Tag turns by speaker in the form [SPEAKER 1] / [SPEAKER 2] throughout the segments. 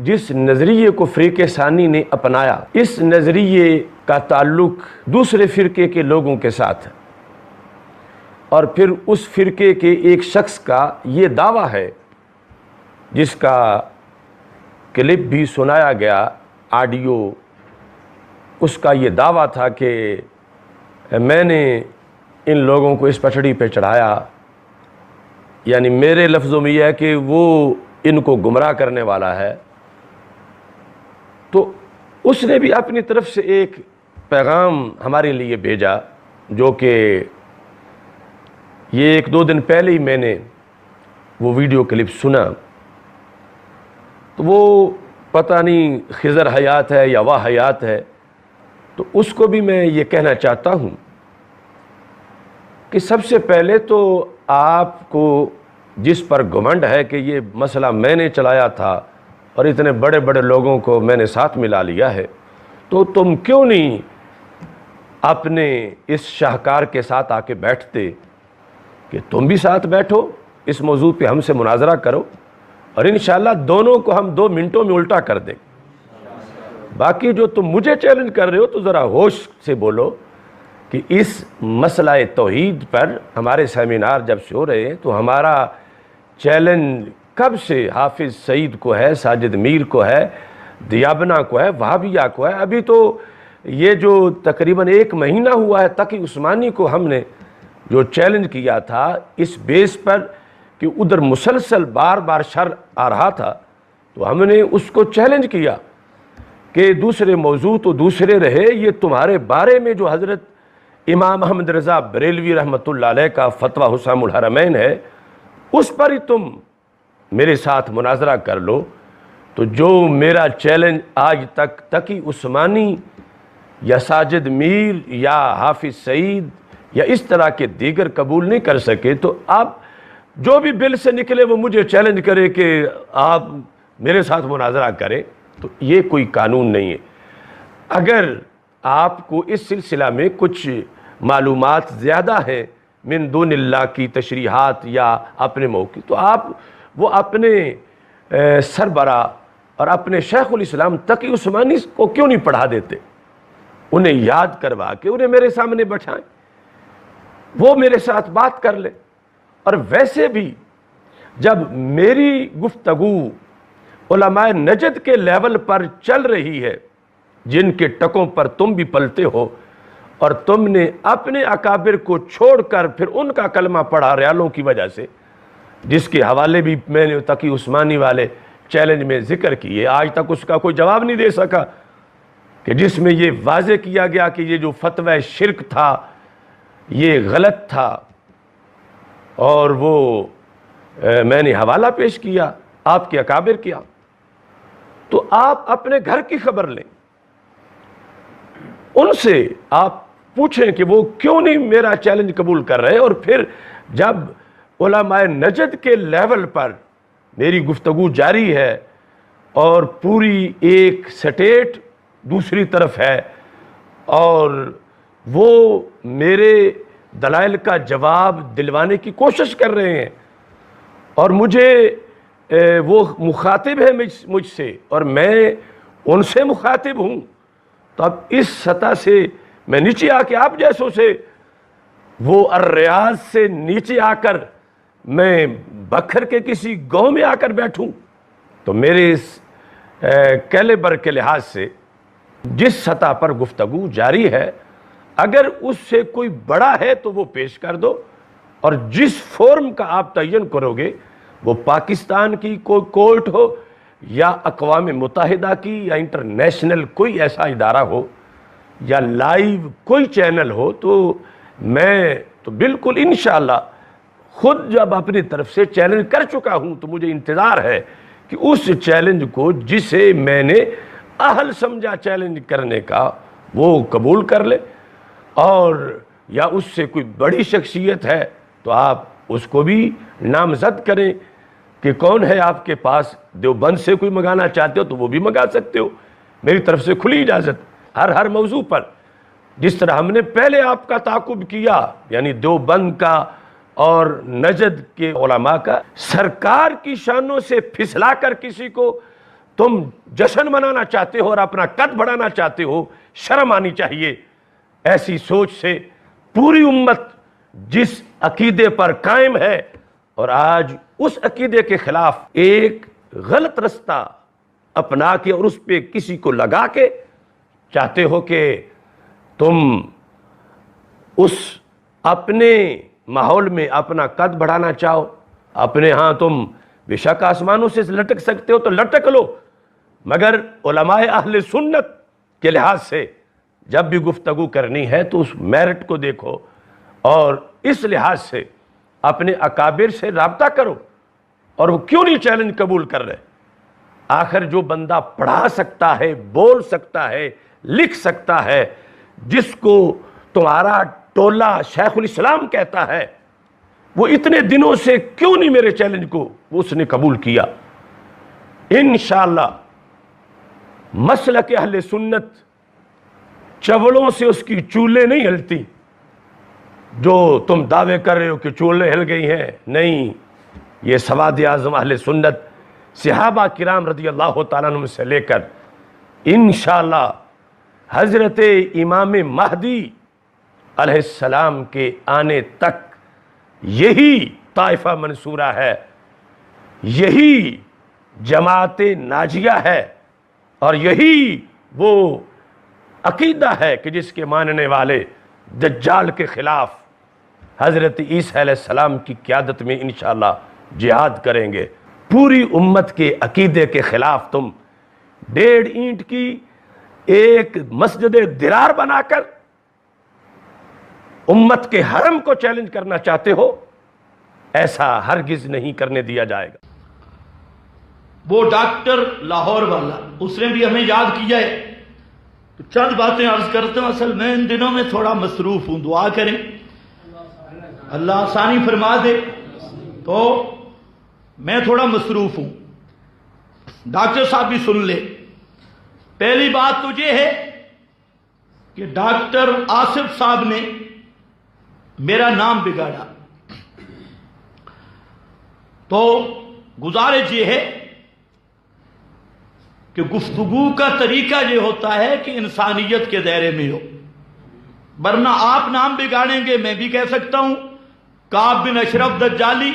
[SPEAKER 1] جس نظریے کو فرقہ ثانی نے اپنایا، اس نظریے کا تعلق دوسرے فرقے کے لوگوں کے ساتھ ہے، اور پھر اس فرقے کے ایک شخص کا یہ دعویٰ ہے جس کا کلپ بھی سنایا گیا، آڈیو، اس کا یہ دعویٰ تھا کہ میں نے ان لوگوں کو اس پٹڑی پہ چڑھایا، یعنی میرے لفظوں میں یہ ہے کہ وہ ان کو گمراہ کرنے والا ہے۔ تو اس نے بھی اپنی طرف سے ایک پیغام ہمارے لیے بھیجا، جو کہ یہ 1-2 دن پہلے ہی میں نے وہ ویڈیو کلپ سنا، تو وہ پتہ نہیں خضر حیات ہے یا واہ حیات ہے، تو اس کو بھی میں یہ کہنا چاہتا ہوں کہ سب سے پہلے تو آپ کو جس پر گھمنڈ ہے کہ یہ مسئلہ میں نے چلایا تھا اور اتنے بڑے بڑے لوگوں کو میں نے ساتھ ملا لیا ہے، تو تم کیوں نہیں اپنے اس شاہکار کے ساتھ آ کے بیٹھتے کہ تم بھی ساتھ بیٹھو، اس موضوع پہ ہم سے مناظرہ کرو، اور انشاءاللہ دونوں کو ہم 2 منٹوں میں الٹا کر دیں۔ باقی جو تم مجھے چیلنج کر رہے ہو تو ذرا ہوش سے بولو کہ اس مسئلہ توحید پر ہمارے سیمینار جب سے ہو رہے ہیں تو ہمارا چیلنج کب سے حافظ سعید کو ہے، ساجد میر کو ہے، دیابنا کو ہے، وہابیہ کو ہے۔ ابھی تو یہ جو تقریباً 1 مہینہ ہوا ہے، تقی عثمانی کو ہم نے جو چیلنج کیا تھا اس بیس پر کہ ادھر مسلسل بار بار شر آ رہا تھا، تو ہم نے اس کو چیلنج کیا کہ دوسرے موضوع تو دوسرے رہے، یہ تمہارے بارے میں جو حضرت امام احمد رضا بریلوی رحمۃ اللہ علیہ کا فتویٰ حسام الحرمین ہے، اس پر ہی تم میرے ساتھ مناظرہ کر لو۔ تو جو میرا چیلنج آج تک تقی عثمانی یا ساجد میر یا حافظ سعید یا اس طرح کے دیگر قبول نہیں کر سکے، تو آپ جو بھی بل سے نکلے وہ مجھے چیلنج کرے کہ آپ میرے ساتھ مناظرہ کریں، تو یہ کوئی قانون نہیں ہے۔ اگر آپ کو اس سلسلہ میں کچھ معلومات زیادہ ہیں من دون اللہ کی تشریحات یا اپنے موقع، تو آپ وہ اپنے سربراہ اور اپنے شیخ الاسلام تقی عثمانی کو کیوں نہیں پڑھا دیتے؟ انہیں یاد کروا کے انہیں میرے سامنے بٹھائیں، وہ میرے ساتھ بات کر لیں۔ اور ویسے بھی جب میری گفتگو علماء نجد کے لیول پر چل رہی ہے، جن کے ٹکوں پر تم بھی پلتے ہو، اور تم نے اپنے اکابر کو چھوڑ کر پھر ان کا کلمہ پڑھا ریالوں کی وجہ سے، جس کے حوالے بھی میں نے تقی عثمانی والے چیلنج میں ذکر کیے، آج تک اس کا کوئی جواب نہیں دے سکا، کہ جس میں یہ واضح کیا گیا کہ یہ جو فتوی شرک تھا یہ غلط تھا، اور وہ میں نے حوالہ پیش کیا آپ کے اکابر کیا۔ تو آپ اپنے گھر کی خبر لیں، ان سے آپ پوچھیں کہ وہ کیوں نہیں میرا چیلنج قبول کر رہے، اور پھر جب علماء نجد کے لیول پر میری گفتگو جاری ہے اور پوری ایک سٹیٹ دوسری طرف ہے، اور وہ میرے دلائل کا جواب دلوانے کی کوشش کر رہے ہیں، اور مجھے وہ مخاطب ہے مجھ سے اور میں ان سے مخاطب ہوں، تو اب اس سطح سے میں نیچے آ کے آپ جیسوں سے وہ الریاض سے نیچے آ کر میں بکھر کے کسی گاؤں میں آ کر بیٹھوں؟ تو میرے اس کیلیبر کے لحاظ سے جس سطح پر گفتگو جاری ہے، اگر اس سے کوئی بڑا ہے تو وہ پیش کر دو، اور جس فورم کا آپ تعین کرو گے، وہ پاکستان کی کوئی کورٹ ہو یا اقوام متحدہ کی یا انٹرنیشنل کوئی ایسا ادارہ ہو یا لائیو کوئی چینل ہو، تو میں تو بالکل انشاءاللہ خود جب اپنی طرف سے چیلنج کر چکا ہوں، تو مجھے انتظار ہے کہ اس چیلنج کو جسے میں نے اہل سمجھا چیلنج کرنے کا وہ قبول کر لے، اور یا اس سے کوئی بڑی شخصیت ہے تو آپ اس کو بھی نامزد کریں کہ کون ہے آپ کے پاس، دیوبند سے کوئی منگانا چاہتے ہو تو وہ بھی منگا سکتے ہو، میری طرف سے کھلی اجازت ہر موضوع پر، جس طرح ہم نے پہلے آپ کا تعاقب کیا، یعنی دیوبند کا اور نجد کے علماء کا، سرکار کی شانوں سے پھسلا کر کسی کو تم جشن منانا چاہتے ہو اور اپنا قد بڑھانا چاہتے ہو، شرم آنی چاہیے۔ ایسی سوچ سے پوری امت جس عقیدے پر قائم ہے اور آج اس عقیدے کے خلاف ایک غلط رستہ اپنا کے اور اس پہ کسی کو لگا کے چاہتے ہو کہ تم اس اپنے ماحول میں اپنا قد بڑھانا چاہو، اپنے ہاں تم بے شک آسمانوں سے لٹک سکتے ہو تو لٹک لو، مگر علماء اہل سنت کے لحاظ سے جب بھی گفتگو کرنی ہے تو اس میرٹ کو دیکھو اور اس لحاظ سے اپنے اکابر سے رابطہ کرو۔ اور وہ کیوں نہیں چیلنج قبول کر رہے؟ آخر جو بندہ پڑھا سکتا ہے، بول سکتا ہے، لکھ سکتا ہے، جس کو تمہارا ٹولہ شیخ الاسلام کہتا ہے، وہ اتنے دنوں سے کیوں نہیں میرے چیلنج کو اس نے قبول کیا؟ انشاءاللہ مسلک اہل سنت چولوں سے اس کی چولیں نہیں ہلتی۔ جو تم دعوے کر رہے ہو کہ چولیں ہل گئی ہیں، نہیں، یہ سواد اعظم اہل سنت صحابہ کرام رضی اللہ تعالیٰ عنہ سے لے کر انشاءاللہ حضرت امام مہدی علیہ السلام کے آنے تک یہی طائفہ منصورہ ہے، یہی جماعت ناجیہ ہے، اور یہی وہ عقیدہ ہے کہ جس کے ماننے والے دجال کے خلاف حضرت عیسیٰ علیہ السلام کی قیادت میں انشاءاللہ جہاد کریں گے۔ پوری امت کے عقیدے کے خلاف تم 1.5 اینٹ کی ایک مسجد درار بنا کر امت کے حرم کو چیلنج کرنا چاہتے ہو، ایسا ہرگز نہیں کرنے دیا جائے گا۔
[SPEAKER 2] وہ ڈاکٹر لاہور والا، اس نے بھی ہمیں یاد کیا ہے، تو چند باتیں عرض کرتے ہیں۔ اصل میں ان دنوں میں تھوڑا مصروف ہوں، دعا کریں اللہ آسانی فرما دے، تو میں تھوڑا مصروف ہوں۔ ڈاکٹر صاحب بھی سن لے۔ پہلی بات تو یہ ہے کہ ڈاکٹر آصف صاحب نے میرا نام بگاڑا، تو گزارش یہ ہے کہ گفتگو کا طریقہ یہ ہوتا ہے کہ انسانیت کے دائرے میں ہو، ورنہ آپ نام بگاڑیں گے میں بھی کہہ سکتا ہوں کعب بن اشرف دجالی،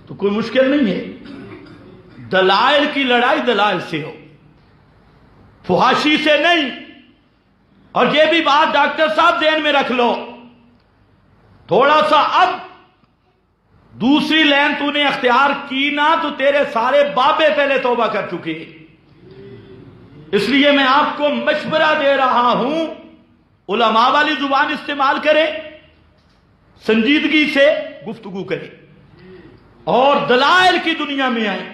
[SPEAKER 2] تو کوئی مشکل نہیں ہے۔ دلائل کی لڑائی دلائل سے ہو، فحاشی سے نہیں۔ اور یہ بھی بات ڈاکٹر صاحب ذہن میں رکھ لو، تھوڑا سا اب دوسری لین تو نے اختیار کی نہ تو تیرے سارے بابے پہلے توبہ کر چکے، اس لیے میں آپ کو مشورہ دے رہا ہوں، علماء والی زبان استعمال کریں، سنجیدگی سے گفتگو کریں اور دلائل کی دنیا میں آئیں۔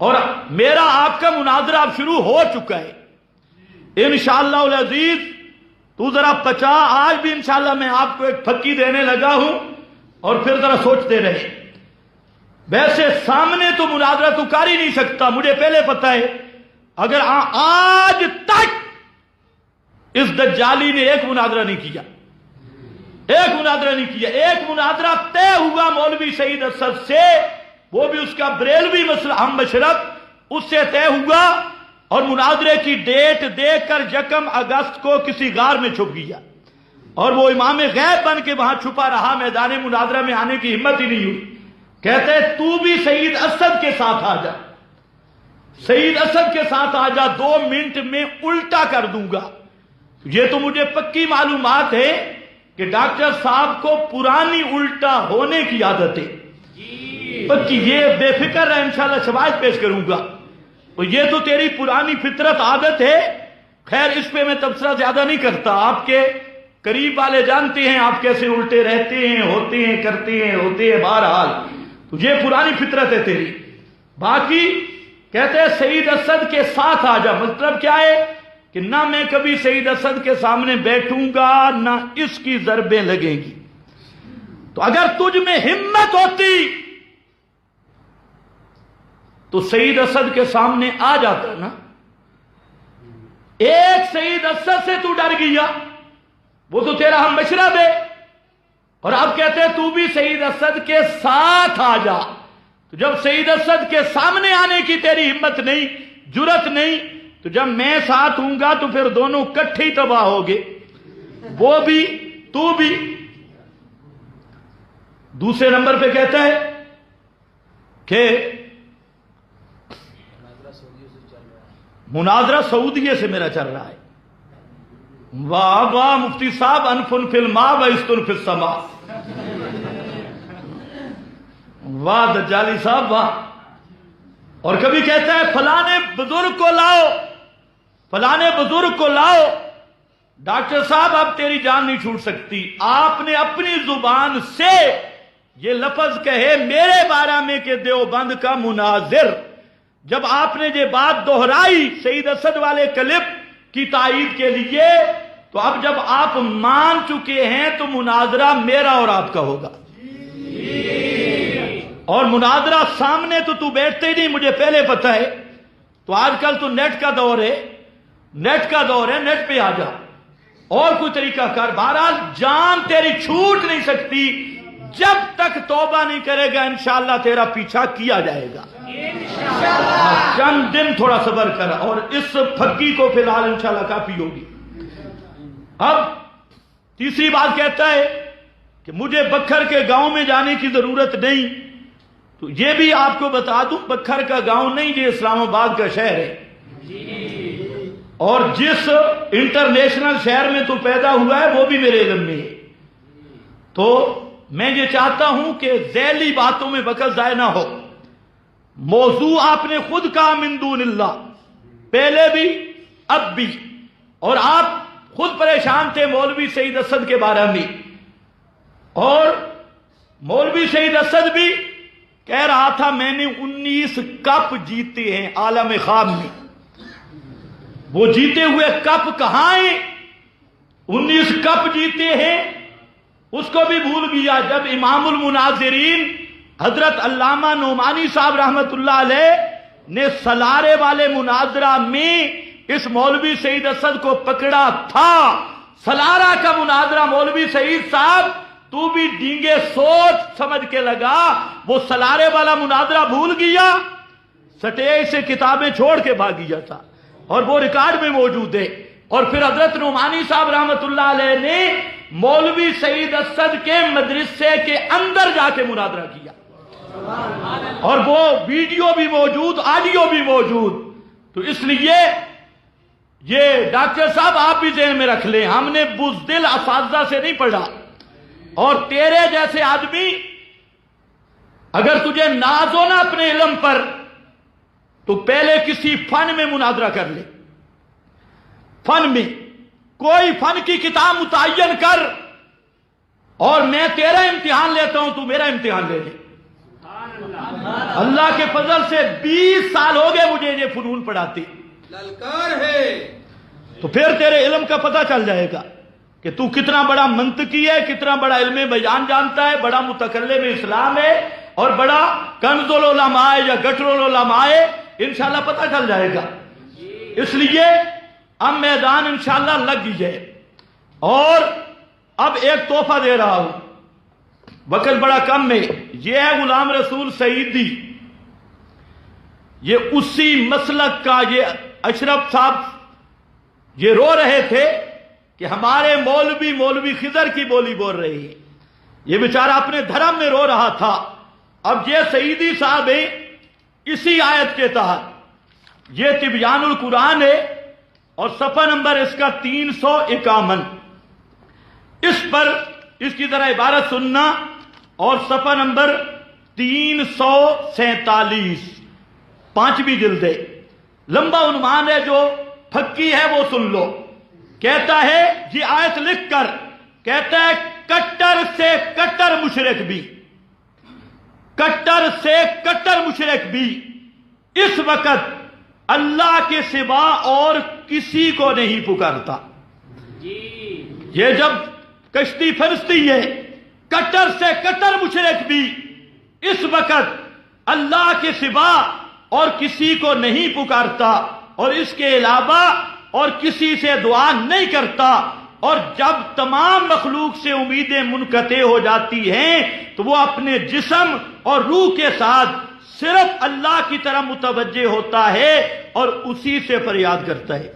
[SPEAKER 2] اور میرا آپ کا مناظرہ اب شروع ہو چکا ہے انشاءاللہ العزیز، تو ذرا پچا، آج بھی انشاءاللہ میں آپ کو ایک پھکی دینے لگا ہوں، اور پھر ذرا سوچتے رہے۔ ویسے سامنے تو مناظرہ تو کر ہی نہیں سکتا، مجھے پہلے پتہ ہے، اگر آج تک اس دجالی نے ایک مناظرہ نہیں کیا، ایک مناظرہ نہیں کیا، ایک مناظرہ طے ہوا مولوی سعید اسد سے، وہ بھی اس کا بریلوی مسئلہ ہم مشرب، اس سے طے ہوا، اور مناظرے کی ڈیٹ دیکھ کر 1 اگست کو کسی غار میں چھپ گیا، اور وہ امام غیب بن کے وہاں چھپا رہا، میدان مناظرہ میں آنے کی ہمت ہی نہیں ہوئی۔ کہتے تو بھی سعید اسد کے ساتھ آ جا، سعید اسد کے ساتھ آ جا، 2 منٹ میں الٹا کر دوں گا۔ یہ تو مجھے پکی معلومات ہے کہ ڈاکٹر صاحب کو پرانی الٹا ہونے کی عادت ہے، پکی، یہ بے فکر ہے، انشاءاللہ شواہد پیش کروں گا، اور یہ تو تیری پرانی فطرت عادت ہے۔ خیر اس پہ میں تبصرہ زیادہ نہیں کرتا، آپ کے قریب والے جانتے ہیں آپ کیسے الٹے رہتے ہیں، ہوتے ہیں، کرتے ہیں، ہوتے ہیں، بہرحال تو یہ پرانی فطرت ہے تیری۔ باقی کہتے ہیں سعید اسد کے ساتھ آ جا، مطلب کیا ہے کہ نہ میں کبھی سعید اسد کے سامنے بیٹھوں گا، نہ اس کی ضربیں لگیں گی۔ تو اگر تجھ میں ہمت ہوتی تو سعید اسد کے سامنے آ جاتا نا۔ ایک سعید اسد سے تو ڈر گیا، وہ تو تیرا ہم مشرب ہے، اور اب کہتے ہیں تو بھی سعید اسد کے ساتھ آ جا۔ تو جب سعید اسد کے سامنے آنے کی تیری ہمت نہیں، جرت نہیں، تو جب میں ساتھ ہوں گا تو پھر دونوں کٹھے ہی تباہ ہوگے، وہ بھی تو بھی۔ دوسرے نمبر پہ کہتا ہے کہ مناظرہ سعودیہ سے میرا چل رہا ہے۔ واہ واہ مفتی صاحب، انفن فی الماء و استن فی السماء۔ واہ دجالی صاحب واہ۔ اور کبھی کہتا ہے فلانے بزرگ کو لاؤ، فلانے بزرگ کو لاؤ۔ ڈاکٹر صاحب اب تیری جان نہیں چھوٹ سکتی، آپ نے اپنی زبان سے یہ لفظ کہے میرے بارے میں کہ دیوبند کا مناظر، جب آپ نے یہ بات دہرائی سعید اسد والے کلپ کی تائید کے لیے، تو اب جب آپ مان چکے ہیں تو مناظرہ میرا اور آپ کا ہوگا۔ اور مناظرہ سامنے تو بیٹھتے ہی نہیں، مجھے پہلے پتہ ہے۔ تو آج کل تو نیٹ کا دور ہے، نیٹ کا دور ہے، نیٹ پہ آ جا اور کوئی طریقہ کر۔ بہرحال جان تیری چھوٹ نہیں سکتی، جب تک توبہ نہیں کرے گا انشاءاللہ تیرا پیچھا کیا جائے گا۔ چند دن تھوڑا صبر کر، اور اس پھکی کو فی الحال انشاءاللہ کافی ہوگی۔ اب تیسری بات کہتا ہے کہ مجھے بکھر کے گاؤں میں جانے کی ضرورت نہیں۔ تو یہ بھی آپ کو بتا دوں، بکھر کا گاؤں نہیں، یہ اسلام آباد کا شہر ہے، اور جس انٹرنیشنل شہر میں تو پیدا ہوا ہے وہ بھی میرے علم میں ہے۔ تو میں یہ چاہتا ہوں کہ ذیلی باتوں میں وقت ضائع نہ ہو۔ موضوع آپ نے خود کہا من دون اللہ، پہلے بھی اب بھی، اور آپ خود پریشان تھے مولوی سعید اسد کے بارے میں، اور مولوی سعید اسد بھی کہہ رہا تھا میں نے 19 کپ جیتے ہیں عالم خواب میں۔ وہ جیتے ہوئے کپ کہاں ہیں؟ 19 کپ جیتے ہیں، اس کو بھی بھول گیا جب امام المناظرین حضرت علامہ نعمانی صاحب رحمت اللہ علیہ نے سلارے والے مناظرہ میں اس مولوی سعید اسد کو پکڑا تھا۔ سلارہ کا مناظرہ مولوی سعید صاحب تو بھی ڈینگے سوچ سمجھ کے لگا، وہ سلارے والا مناظرہ بھول گیا، سٹیج سے کتابیں چھوڑ کے بھاگ گیا تھا، اور وہ ریکارڈ میں موجود ہے۔ اور پھر حضرت نعمانی صاحب رحمت اللہ علیہ نے مولوی سعید اسد کے مدرسے کے اندر جا کے مناظرہ کیا، اور وہ ویڈیو بھی موجود، آڈیو بھی موجود۔ تو اس لیے یہ ڈاکٹر صاحب آپ بھی ذہن میں رکھ لیں، ہم نے بزدل اساتذہ سے نہیں پڑھا، اور تیرے جیسے آدمی اگر تجھے ناز ہو نا اپنے علم پر تو پہلے کسی فن میں مناظرہ کر لے، فن میں کوئی فن کی کتاب متعین کر، اور میں تیرا امتحان لیتا ہوں تو میرا امتحان لے لے۔ اللہ کے فضل سے 20 سال ہو گئے مجھے یہ فنون پڑھاتے،
[SPEAKER 3] للکار ہے،
[SPEAKER 2] تو پھر تیرے علم کا پتہ چل جائے گا کہ تو کتنا بڑا منطقی ہے، کتنا بڑا علم بیان جانتا ہے، بڑا متکلم اسلام ہے، اور بڑا کنز العلماء یا گٹر العلماء ہے، انشاءاللہ پتہ چل جائے گا۔ اس لیے اب میدان انشاءاللہ لگ جائے، اور اب ایک تحفہ دے رہا ہوں، وقت بڑا کم ہے۔ یہ ہے غلام رسول سعیدی، یہ اسی مسلک کا، یہ اشرف صاحب یہ رو رہے تھے کہ ہمارے مولوی خضر کی بولی بول رہے ہیں، یہ بیچارہ اپنے دھرم میں رو رہا تھا۔ اب یہ سعیدی صاحب ہیں، اسی آیت کے تحت، یہ تبیان القرآن ہے، اور صفحہ نمبر اس کا 351، اس پر اس کی ذرا عبارت سننا، اور صفحہ نمبر 347، 5ویں جلد ہے، لمبا عنوان ہے، جو پھکی ہے وہ سن لو۔ کہتا ہے یہ آیت لکھ کر، کہتا ہے کٹر سے کٹر مشرک بھی، کٹر سے کٹر مشرک بھی اس وقت اللہ کے سوا اور کسی کو نہیں پکارتا۔ یہ جب کشتی پھنستی ہے، کٹر سے کٹر مشرک بھی اس وقت اللہ کے سوا اور کسی کو نہیں پکارتا، اور اس کے علاوہ اور کسی سے دعا نہیں کرتا، اور جب تمام مخلوق سے امیدیں منقطع ہو جاتی ہیں تو وہ اپنے جسم اور روح کے ساتھ صرف اللہ کی طرف متوجہ ہوتا ہے اور اسی سے فریاد کرتا ہے،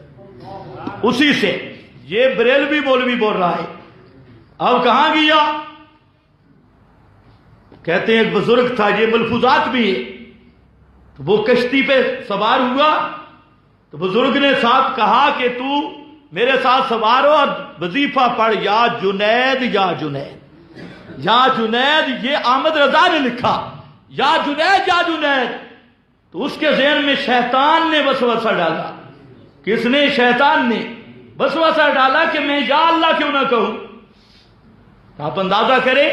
[SPEAKER 2] اسی سے۔ یہ بریلوی مولوی بول رہا ہے۔ اب کہاں گیا؟ کہتے ہیں ایک بزرگ تھا، یہ ملفوظات بھی ہے، تو وہ کشتی پہ سوار ہوا تو بزرگ نے ساتھ کہا کہ تو میرے ساتھ سوار ہو اور وظیفہ پڑھ، یا جنید یا جنید یا جنید۔ یہ احمد رضا نے لکھا، یا جنید یا جنید۔ تو اس کے ذہن میں شیطان نے وسوسہ ڈالا۔ کس نے؟ شیطان نے وسوسہ ڈالا کہ میں یا اللہ کیوں نہ کہوں۔ آپ اندازہ کریں،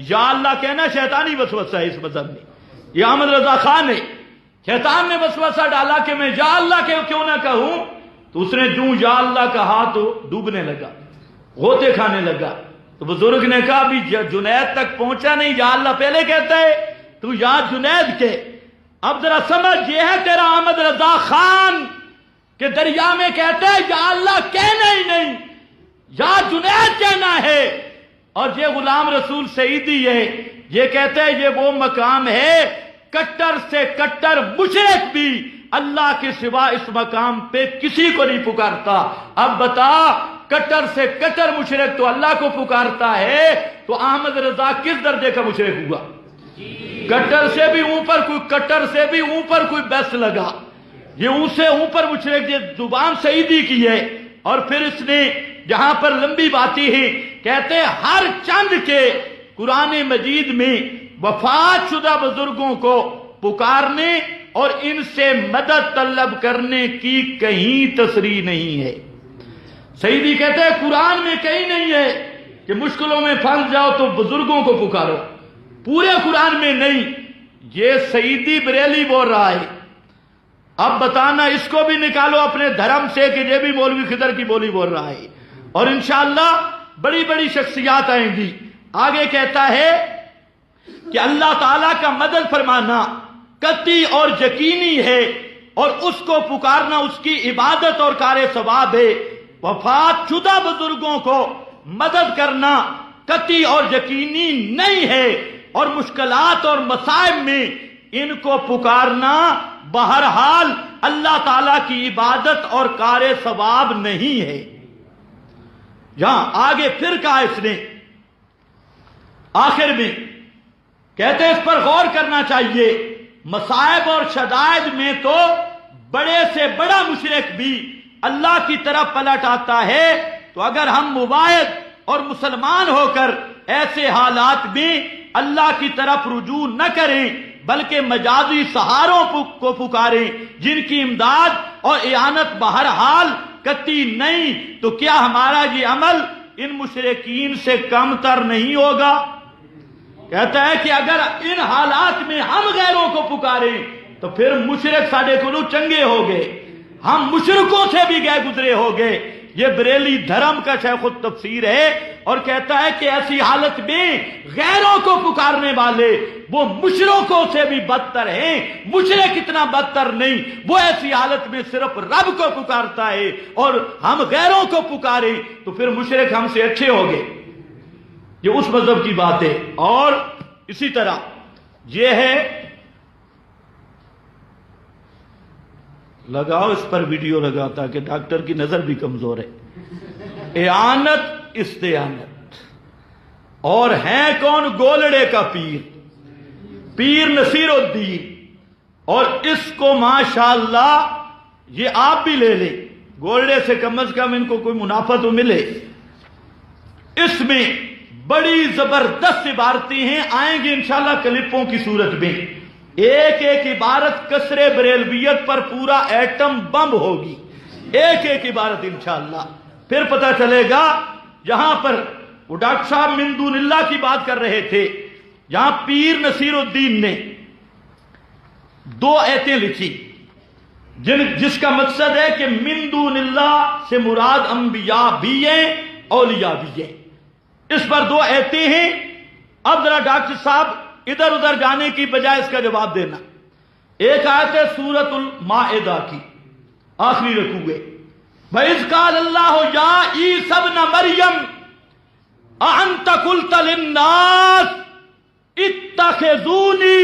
[SPEAKER 2] یا اللہ کہنا شیطانی وسوسہ ہے اس مذہب میں۔ یہ احمد رضا خان ہے، شیطان نے وسوسہ ڈالا کہ میں یا اللہ کیوں نہ کہوں، تو اس نے جو یا اللہ کہا تو ڈوبنے لگا، غوطے کھانے لگا۔ تو بزرگ نے کہا بھی جنید تک پہنچا نہیں، یا اللہ پہلے کہتا ہے، تو یا جنید کے۔ اب ذرا سمجھ، یہ ہے تیرا احمد رضا خان کہ دریا میں کہتا ہے یا اللہ کہنا ہی نہیں، یا جنید کہنا ہے۔ اور یہ غلام رسول سعیدی ہے، یہ کہتا ہے یہ وہ مقام ہے کٹر سے کٹر مشرک بھی اللہ کے سوا اس مقام پہ کسی کو نہیں پکارتا۔ اب بتا، کٹر سے کٹر مشرک تو اللہ کو پکارتا ہے، تو احمد رضا کس درجے کا مشرک ہوا؟ کٹر سے بھی اوپر کوئی بیس لگا، یہ ان سے اوپر مشرک۔ یہ زبان سعیدی کی ہے۔ اور پھر اس نے جہاں پر لمبی باتیں ہیں، کہتے ہیں ہر چند کے قرآن مجید میں وفات شدہ بزرگوں کو پکارنے اور ان سے مدد طلب کرنے کی کہیں تصریح نہیں ہے۔ سعیدی کہتے ہیں قرآن میں کہیں نہیں ہے کہ مشکلوں میں پھنس جاؤ تو بزرگوں کو پکارو، پورے قرآن میں نہیں۔ یہ سعیدی بریلی بول رہا ہے۔ اب بتانا اس کو بھی نکالو اپنے دھرم سے کہ یہ بھی مولوی خضر کی بولی بول رہا ہے۔ اور انشاءاللہ بڑی بڑی شخصیات آئیں گی۔ آگے کہتا ہے کہ اللہ تعالیٰ کا مدد فرمانا قطعی اور یقینی ہے، اور اس کو پکارنا اس کی عبادت اور کار ثواب ہے۔ وفات شدہ بزرگوں کو مدد کرنا قطعی اور یقینی نہیں ہے، اور مشکلات اور مصائب میں ان کو پکارنا بہرحال اللہ تعالیٰ کی عبادت اور کار ثواب نہیں ہے۔ یہاں آگے پھر کہا اس نے آخر میں، کہتے ہیں اس پر غور کرنا چاہیے، مصائب اور شدائد میں تو بڑے سے بڑا مشرک بھی اللہ کی طرف پلٹ آتا ہے، تو اگر ہم مواحد اور مسلمان ہو کر ایسے حالات میں اللہ کی طرف رجوع نہ کریں بلکہ مجازی سہاروں کو پکاریں جن کی امداد اور اعانت بہرحال قطعی نہیں، تو کیا ہمارا یہ عمل ان مشرکین سے کم تر نہیں ہوگا؟ کہتا ہے کہ اگر ان حالات میں ہم غیروں کو پکاریں تو پھر مشرک ساڑھے کو چنگے ہو گئے، ہم مشرکوں سے بھی گئے گزرے ہو گئے۔ یہ بریلی دھرم کا شیخ التفسیر ہے، اور کہتا ہے کہ ایسی حالت میں غیروں کو پکارنے والے وہ مشرکوں سے بھی بدتر ہیں۔ مشرک اتنا بدتر نہیں، وہ ایسی حالت میں صرف رب کو پکارتا ہے، اور ہم غیروں کو پکاریں تو پھر مشرک ہم سے اچھے ہو گئے۔ یہ اس مذہب کی بات ہے۔ اور اسی طرح یہ ہے، لگاؤ اس پر ویڈیو لگاتا کہ ڈاکٹر کی نظر بھی کمزور ہے، اعانت استعانت۔ اور ہیں کون؟ گولڑے کا پیر، پیر نصیر الدین۔ اور اس کو ماشاءاللہ یہ آپ بھی لے لیں، گولڑے سے کم از کم ان کو کوئی منافع تو ملے۔ اس میں بڑی زبردست عبارتیں ہیں، آئیں گی انشاءاللہ کلپوں کی صورت میں۔ ایک ایک عبارت کسر بریلویت پر پورا ایٹم بم ہوگی، ایک ایک عبارت انشاءاللہ۔ پھر پتہ چلے گا یہاں پر وہ ڈاکٹر صاحب من دون اللہ کی بات کر رہے تھے، یہاں پیر نصیر الدین نے 2 آیتیں لکھی جس کا مقصد ہے کہ من دون اللہ سے مراد انبیاء بھی ہیں، اولیاء بھی ہیں۔ اس پر 2 آیتیں ہیں۔ اب ذرا ڈاکٹر صاحب ادھر ادھر جانے کی بجائے اس کا جواب دینا۔ ایک آیت ہے سورۃ المائدہ کی آخری رکوع ہے، وَإِذْ قَالَ اللَّهُ يَا عِيسَى ابْنَ مَرْيَمَ أَأَنْتَ قُلْتَ لِلنَّاسِ اتَّخِذُونِي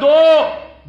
[SPEAKER 2] 2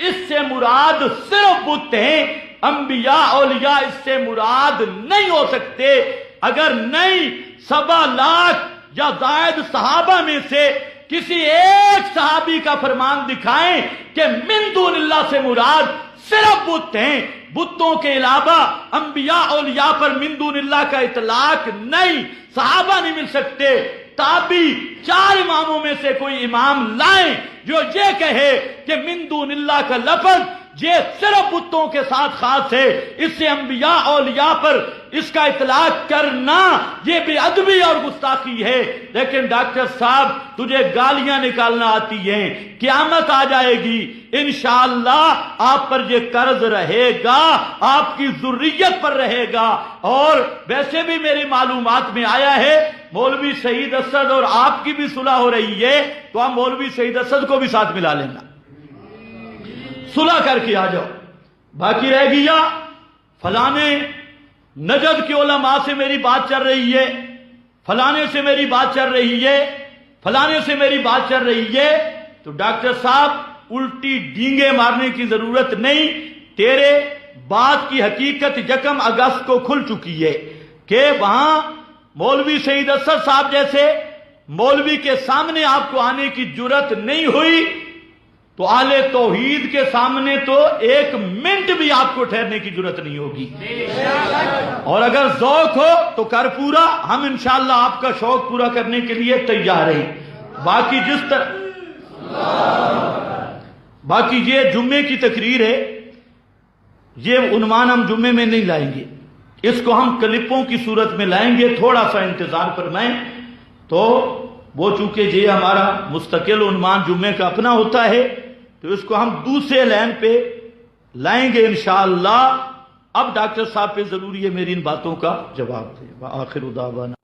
[SPEAKER 2] اس سے مراد صرف بت ہیں، انبیاء اولیاء اس سے مراد نہیں ہو سکتے۔ اگر نہیں 7 لاکھ یا زائد صحابہ میں سے کسی ایک صحابی کا فرمان دکھائیں کہ من دون اللہ سے مراد صرف بت ہیں، بتوں کے علاوہ انبیاء اولیاء پر من دون اللہ کا اطلاق نہیں، صحابہ نہیں مل سکتے۔ تابعی 4 اماموں میں سے کوئی امام لائیں جو یہ کہے کہ من دون اللہ کا لفظ یہ صرف بتوں کے ساتھ خاص ہے، اس سے انبیاء اولیاء پر اس کا اطلاق کرنا یہ بے ادبی اور گستاخی ہے۔ لیکن ڈاکٹر صاحب تجھے گالیاں نکالنا آتی ہیں، قیامت آ جائے گی، انشاءاللہ آپ پر یہ قرض رہے گا، آپ کی ذریت پر رہے گا۔ اور ویسے بھی میری معلومات میں آیا ہے مولوی سعید اسد اور آپ کی بھی صلح ہو رہی ہے، تو ہم مولوی سعید اسد کو بھی ساتھ ملا لینا، صلح کر کے آ جاؤ۔ باقی رہ گیا فلانے نجد کے علماء سے میری بات چل رہی ہے، فلانے سے میری بات چل رہی ہے، فلانے سے میری بات چل رہی ہے، تو ڈاکٹر صاحب الٹی ڈینگیں مارنے کی ضرورت نہیں، تیرے بات کی حقیقت 1 اگست کو کھل چکی ہے کہ وہاں مولوی سعید اسد صاحب جیسے مولوی کے سامنے آپ کو آنے کی جرت نہیں ہوئی، تو اہل توحید کے سامنے تو 1 منٹ بھی آپ کو ٹھہرنے کی جرت نہیں ہوگی۔ اور اگر ذوق ہو تو کر پورا، ہم انشاءاللہ آپ کا شوق پورا کرنے کے لیے تیار ہیں۔ باقی جس طرح باقی یہ جمعے کی تقریر ہے، یہ عنوان ہم جمعے میں نہیں لائیں گے، اس کو ہم کلپوں کی صورت میں لائیں گے، تھوڑا سا انتظار فرمائیں۔ تو وہ چونکہ یہ ہمارا مستقل عنوان جمعے کا اپنا ہوتا ہے، تو اس کو ہم دوسرے لائن پہ لائیں گے انشاءاللہ۔ اب ڈاکٹر صاحب پہ ضروری ہے میری ان باتوں کا جواب دیں۔ وآخر دعوانا